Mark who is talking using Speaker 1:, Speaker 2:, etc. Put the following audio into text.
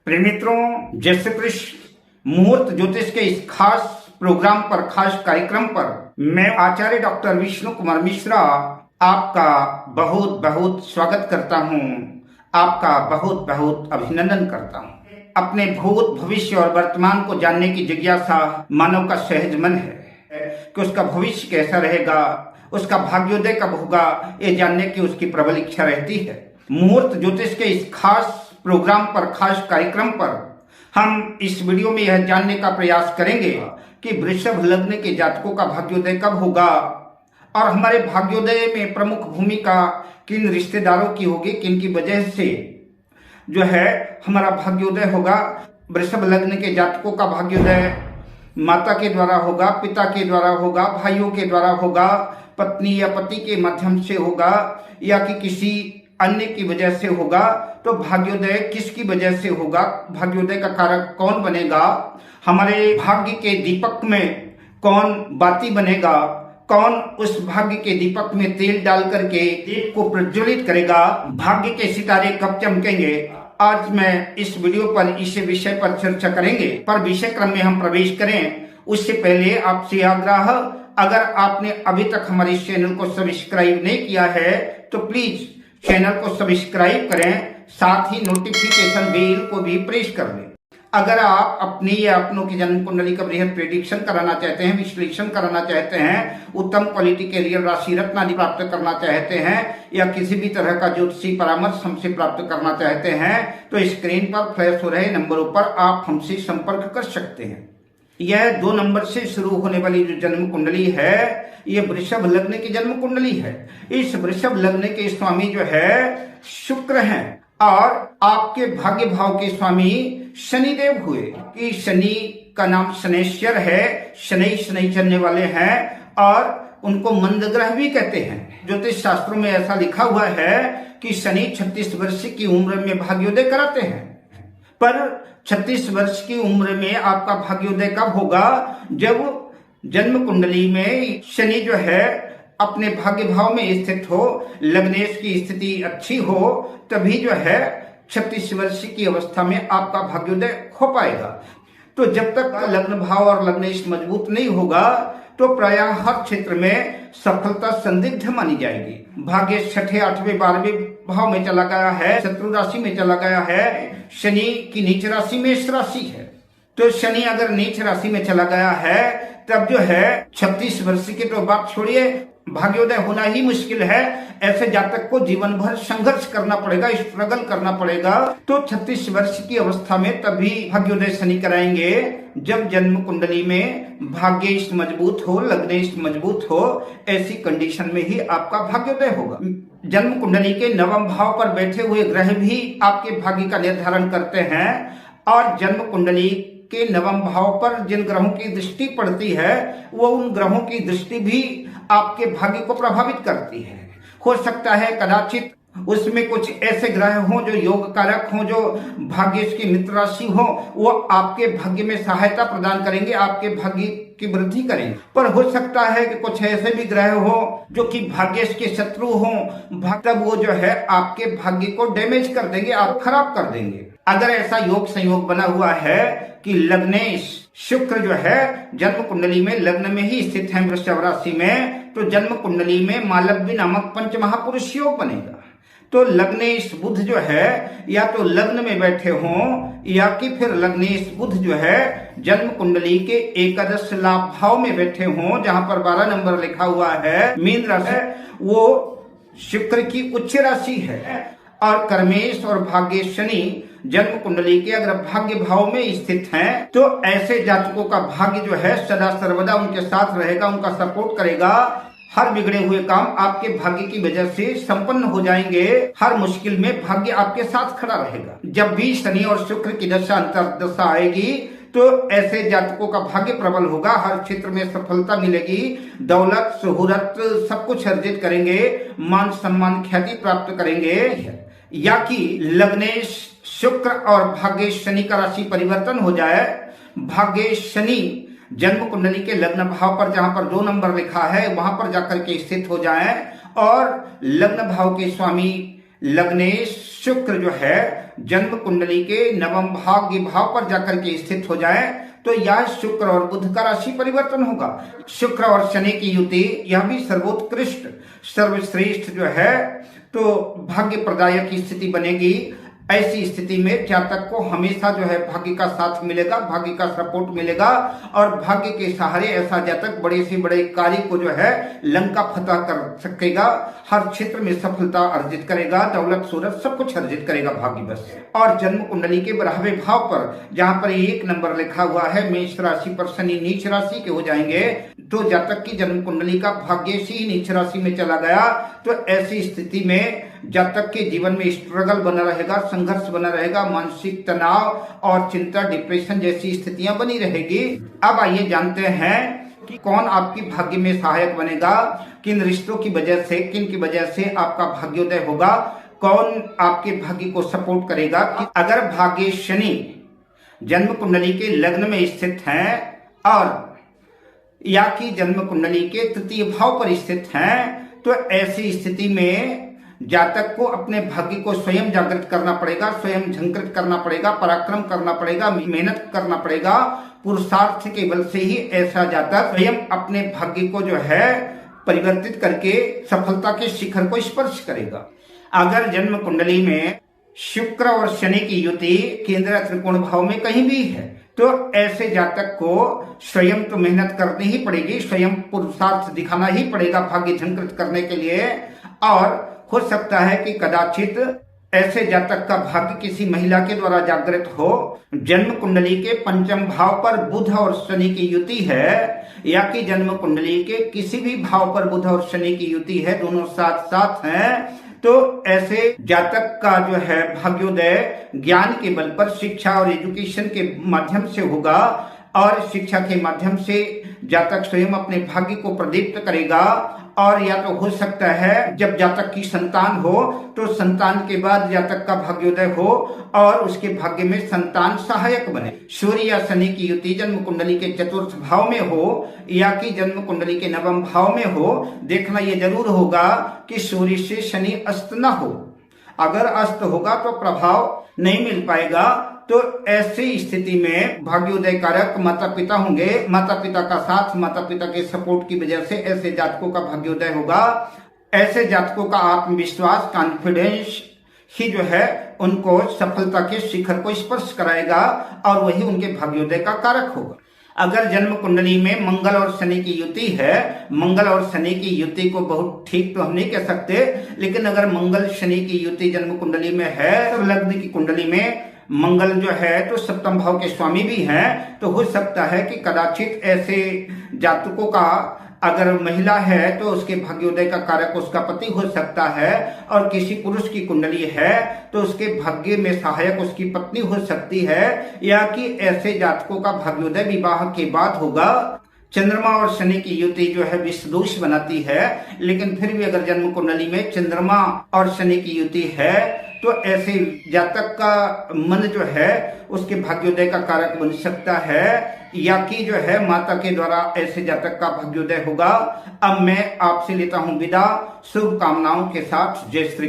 Speaker 1: प्रिय मित्रों, जय श्री कृष्ण। मुहूर्त ज्योतिष के इस खास प्रोग्राम पर, खास कार्यक्रम पर मैं आचार्य डॉक्टर विष्णु कुमार मिश्रा आपका बहुत बहुत स्वागत करता हूं, आपका बहुत बहुत अभिनंदन करता हूं। अपने भूत, भविष्य और वर्तमान को जानने की जिज्ञासा मानव का सहज मन है कि उसका भविष्य कैसा रहेगा, उसका भाग्योदय कब होगा, ये जानने की उसकी प्रबल इच्छा रहती है। मुहूर्त ज्योतिष के इस खास प्रोग्राम पर, खास कार्यक्रम पर हम इस वीडियो में यह जानने का प्रयास करेंगे कि वृषभ लग्न के जातकों का भाग्योदय कब होगा और हमारे भाग्योदय में प्रमुख भूमिका किन रिश्तेदारों की होगी, किन की वजह से जो है हमारा भाग्योदय होगा। वृषभ लग्न के जातकों का भाग्योदय माता के द्वारा होगा, पिता के द्वारा होगा, भाइयों के द्वारा होगा, पत्नी या पति के माध्यम से होगा या कि किसी अन्य की वजह से होगा। तो भाग्योदय किसकी वजह से होगा, भाग्योदय का कारक कौन बनेगा, हमारे भाग्य के दीपक में कौन बाती बनेगा, कौन उस भाग्य के दीपक में तेल डाल करके दीप को प्रज्वलित करेगा, भाग्य के सितारे कब चमकेंगे। आज मैं इस वीडियो पर इस विषय पर चर्चा करेंगे। पर विषय क्रम में हम प्रवेश करें उससे पहले आपसे आग्रह, अगर आपने अभी तक हमारे इस चैनल को सब्सक्राइब नहीं किया है तो प्लीज चैनल को सब्सक्राइब करें, साथ ही नोटिफिकेशन बेल को भी प्रेस कर दें। अगर आप अपनी या अपनों की जन्म कुंडली का बृहद प्रेडिक्शन कराना चाहते हैं, विश्लेषण कराना चाहते हैं, उत्तम क्वालिटी के रियल राशि रत्न आदि प्राप्त करना चाहते हैं या किसी भी तरह का ज्योतिषी परामर्श हमसे प्राप्त करना चाहते हैं तो स्क्रीन पर फ्लैश हो रहे नंबरों पर आप हमसे संपर्क कर सकते हैं। यह 2 नंबर से शुरू होने वाली जो जन्म कुंडली है ये वृषभ लग्न की जन्म कुंडली है। इस वृषभ लग्न के स्वामी जो है शुक्र हैं और आपके भाग्य भाव के स्वामी शनिदेव हुए कि शनि का नाम शनैश्वर है, शनि चलने वाले हैं और उनको मंद ग्रह भी कहते हैं। ज्योतिष शास्त्रों में ऐसा लिखा हुआ है कि शनि 36 वर्ष की उम्र में भाग्योदय कराते हैं। पर 36 वर्ष की उम्र में आपका भाग्योदय कब होगा, जब जन्म कुंडली में शनि जो है अपने भाग्य भाव में स्थित हो, लग्नेश की स्थिति अच्छी हो, तभी जो है 36 वर्ष की अवस्था में आपका भाग्योदय हो पाएगा। तो जब तक लग्न भाव और लग्नेश मजबूत नहीं होगा तो प्रायः हर क्षेत्र में सफलता संदिग्ध मानी जाएगी। भाग्य 6ठे, 8वें, 12वें भाव में चला गया है, शत्रु राशि में चला गया है, शनि की नीच राशि मेष राशि है। तो शनि अगर नीच राशि में चला गया है तब जो है 36 वर्ष की तो बात छोड़िए, भाग्योदय होना ही मुश्किल है। ऐसे जातक को जीवन भर संघर्ष करना पड़ेगा, स्ट्रगल करना पड़ेगा। तो 36 वर्ष की अवस्था में तभी भाग्योदय शनि कराएंगे जब जन्म कुंडली में भाग्येश मजबूत हो, लग्नेश मजबूत हो। ऐसी कंडीशन में ही आपका भाग्योदय होगा। जन्म कुंडली के नवम भाव पर बैठे हुए ग्रह भी आपके भाग्य का निर्धारण करते हैं और जन्म कुंडली के नवम भाव पर जिन ग्रहों की दृष्टि पड़ती है वो उन ग्रहों की दृष्टि भी आपके भाग्य को प्रभावित करती है। हो सकता है कदाचित उसमें कुछ ऐसे ग्रह हों जो योग कारक हों, जो भाग्य की मित्र राशि हो, वो आपके भाग्य में सहायता प्रदान करेंगे, आपके भाग्य की वृद्धि करेंगे। पर हो सकता है कि कुछ ऐसे भी ग्रह हो जो कि भाग्य के शत्रु हों, तब वो जो है आपके भाग्य को डैमेज कर देंगे, आप खराब कर देंगे। अगर ऐसा योग संयोग बना हुआ है कि लग्नेश शुक्र जो है जन्म कुंडली में लग्न में ही स्थित है वृषभ राशि में, तो जन्म कुंडली में मालव्य नामक पंच महापुरुष योग बनेगा। तो लग्नेश बुध जो है या तो लग्न में बैठे हों या कि फिर लग्नेश बुध जो है जन्म कुंडली के एकादश लाभ भाव में बैठे हों, जहां पर 12 नंबर लिखा हुआ है मीन राशि, वो शुक्र की उच्च राशि है। और कर्मेश और भाग्य शनि जन्म कुंडली के अगर भाग्य भाव में स्थित हैं तो ऐसे जातकों का भाग्य जो है सदा सर्वदा उनके साथ रहेगा, उनका सपोर्ट करेगा। हर बिगड़े हुए काम आपके भाग्य की वजह से संपन्न हो जाएंगे। हर मुश्किल में भाग्य आपके साथ खड़ा रहेगा। जब भी शनि और शुक्र की दशा अंतर्दशा आएगी तो ऐसे जातकों का भाग्य प्रबल होगा, हर क्षेत्र में सफलता मिलेगी, दौलत, शोहरत सब कुछ अर्जित करेंगे, मान सम्मान, ख्याति प्राप्त करेंगे। या कि लग्नेश शुक्र और भाग्य शनि का राशि परिवर्तन हो जाए, भाग्य शनि जन्म कुंडली के लग्न भाव पर जहां पर 2 नंबर लिखा है वहां पर जाकर के स्थित हो जाए और लग्न भाव के स्वामी लग्नेश शुक्र जो है जन्म कुंडली के नवम भाग्य भाव पर जाकर के स्थित हो जाए तो यह शुक्र और बुध का राशि परिवर्तन होगा। शुक्र और शनि की युति यह भी सर्वोत्कृष्ट सर्वश्रेष्ठ जो है तो भाग्य प्रदायक की स्थिति बनेगी। ऐसी स्थिति में जातक को हमेशा जो है भाग्य का साथ मिलेगा, भाग्य का सपोर्ट मिलेगा और भाग्य के सहारे ऐसा जातक बड़े से बड़े कार्य को जो है लंका फतह कर सकेगा, हर क्षेत्र में सफलता अर्जित करेगा, दौलत सूरत सब कुछ अर्जित करेगा भाग्य बस। और जन्म कुंडली के 12वें भाव पर जहां पर 1 नंबर लिखा हुआ है मेष राशि पर शनि नीच राशि के हो जाएंगे तो जातक की जन्म कुंडली का भाग्य ही नीच राशि में चला गया तो ऐसी स्थिति में जातक के जीवन में स्ट्रगल बना रहेगा, संघर्ष बना रहेगा, मानसिक तनाव और चिंता डिप्रेशन जैसी स्थितियां बनी रहेगी। अब आइए जानते हैं कि कौन आपकी भाग्य में सहायक बनेगा, किन रिश्तों की वजह से, किन की वजह से आपका भाग्योदय होगा, कौन आपके भाग्य को सपोर्ट करेगा। कि अगर भाग्य शनि जन्म कुंडली के लग्न में स्थित हैं और या कि जन्म कुंडली के तृतीय भाव पर स्थित हैं तो ऐसी स्थिति में जातक को अपने भाग्य को स्वयं जागृत करना पड़ेगा, स्वयं झंकृत करना पड़ेगा, पराक्रम करना पड़ेगा, मेहनत करना पड़ेगा। पुरुषार्थ के बल से ही ऐसा जातक स्वयं अपने भाग्य को जो है परिवर्तित करके सफलता के शिखर को स्पर्श करेगा। अगर जन्म कुंडली में शुक्र और शनि की युति केंद्र त्रिकोण भाव में कहीं भी है तो ऐसे जातक को स्वयं तो मेहनत करनी ही पड़ेगी, स्वयं पुरुषार्थ दिखाना ही पड़ेगा भाग्य झंकृत करने के लिए। और हो सकता है कि कदाचित ऐसे जातक का भाग्य किसी महिला के द्वारा जागृत हो। जन्म कुंडली के 5वें भाव पर बुध और शनि की युति है या कि जन्म कुंडली के किसी भी भाव पर बुध और शनि की युति है, दोनों साथ साथ हैं तो ऐसे जातक का जो है भाग्योदय ज्ञान के बल पर शिक्षा और एजुकेशन के माध्यम से होगा और शिक्षा के माध्यम से जातक स्वयं अपने भाग्य को प्रदीप्त करेगा। और या तो हो सकता है जब जातक की संतान हो तो संतान के बाद जातक का भाग्योदय हो और उसके भाग्य में संतान सहायक बने। सूर्य या शनि की युति जन्म कुंडली के 4th भाव में हो या कि जन्म कुंडली के 9वें भाव में हो, देखना ये जरूर होगा कि सूर्य से शनि अस्त न हो। अगर अस्त होगा तो प्रभाव नहीं मिल पाएगा। तो ऐसी स्थिति में भाग्योदय कारक माता पिता होंगे, माता पिता का साथ, माता पिता के सपोर्ट की वजह से ऐसे जातकों का भाग्योदय होगा। ऐसे जातकों का आत्मविश्वास, कॉन्फिडेंस ही जो है उनको सफलता के शिखर को स्पर्श कराएगा और वही उनके भाग्योदय का कारक होगा। अगर जन्म कुंडली में मंगल और शनि की युति है, मंगल और शनि की युति को बहुत ठीक तो हम नहीं कह सकते, लेकिन अगर मंगल शनि की युति जन्म कुंडली में है तो लग्न की कुंडली में मंगल जो है तो 7वें भाव के स्वामी भी हैं तो हो सकता है कि कदाचित ऐसे जातकों का अगर महिला है तो उसके भाग्योदय का कारक उसका पति हो सकता है और किसी पुरुष की कुंडली है तो उसके भाग्य में सहायक उसकी पत्नी हो सकती है या कि ऐसे जातकों का भाग्योदय विवाह के बाद होगा। चंद्रमा और शनि की युति जो है विषदोष बनाती है, लेकिन फिर भी अगर जन्म कुंडली में चंद्रमा और शनि की युति है तो ऐसे जातक का मन जो है उसके भाग्योदय का कारक बन सकता है या कि जो है माता के द्वारा ऐसे जातक का भाग्योदय होगा। अब मैं आपसे लेता हूं विदा शुभकामनाओं के साथ। जय श्री